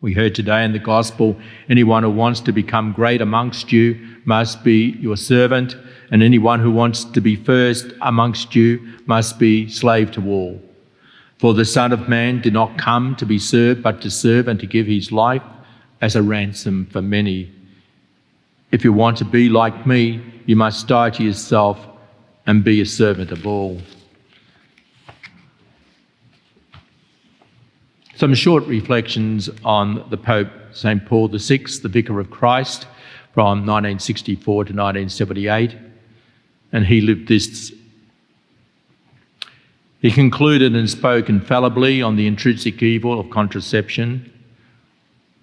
We heard today in the Gospel, anyone who wants to become great amongst you must be your servant, and anyone who wants to be first amongst you must be slave to all. For the Son of Man did not come to be served, but to serve and to give his life as a ransom for many. If you want to be like me, you must die to yourself and be a servant of all. Some short reflections on the Pope St. Paul VI, the Vicar of Christ, from 1964 to 1978, and he lived this. He concluded and spoke infallibly on the intrinsic evil of contraception,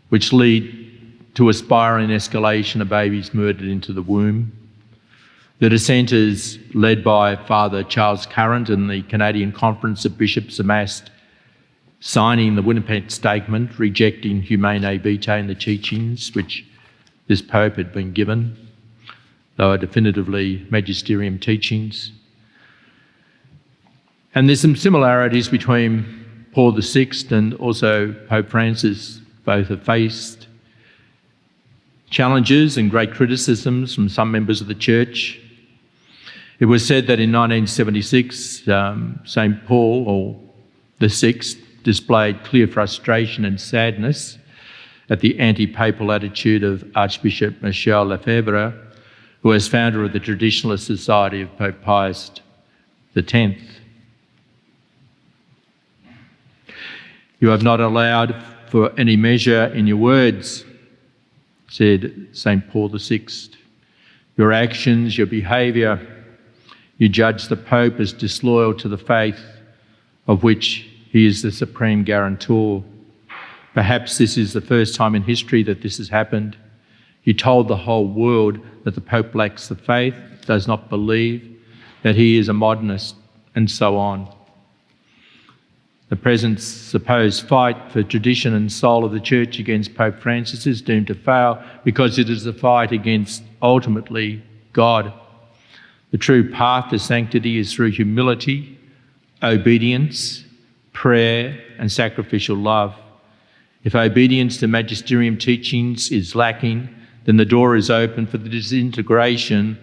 which lead to a spiralling escalation of babies murdered into the womb. The dissenters, led by Father Charles Curran and the Canadian Conference of Bishops, amassed signing the Winnipeg statement rejecting humane vitae and the teachings which this Pope had been given. They were definitively magisterium teachings. And there's some similarities between Paul VI and also Pope Francis. Both have faced challenges and great criticisms from some members of the Church. It was said that in 1976, St. Paul, or the Sixth, displayed clear frustration and sadness at the anti-papal attitude of Archbishop Michel Lefebvre, who was founder of the Traditionalist Society of Pope Pius X. You have not allowed for any measure in your words, said St. Paul VI. Your actions, your behaviour, you judge the Pope as disloyal to the faith of which he is the supreme guarantor. Perhaps this is the first time in history that this has happened. You told the whole world that the Pope lacks the faith, does not believe, that he is a modernist, and so on. The present supposed fight for tradition and soul of the Church against Pope Francis is doomed to fail because it is a fight against, ultimately, God. The true path to sanctity is through humility, obedience, prayer and sacrificial love. If obedience to magisterium teachings is lacking, then the door is open for the disintegration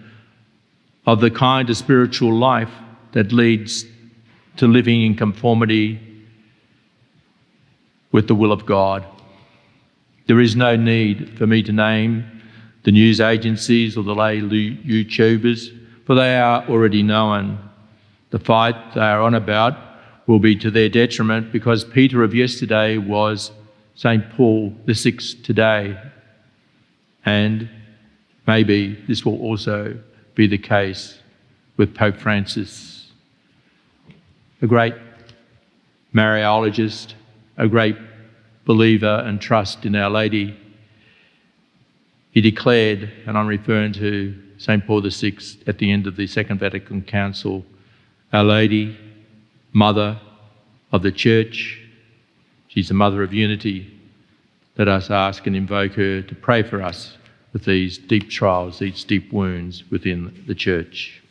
of the kind of spiritual life that leads to living in conformity with the will of God. There is no need for me to name the news agencies or the lay YouTubers, for they are already known. The fight they are on about will be to their detriment because Peter of yesterday was St. Paul VI today. And maybe this will also be the case with Pope Francis, a great Mariologist, a great believer and trust in Our Lady. He declared, and I'm referring to St. Paul VI at the end of the Second Vatican Council, Our Lady, Mother of the Church, she's the Mother of Unity. Let us ask and invoke her to pray for us with these deep trials, these deep wounds within the Church.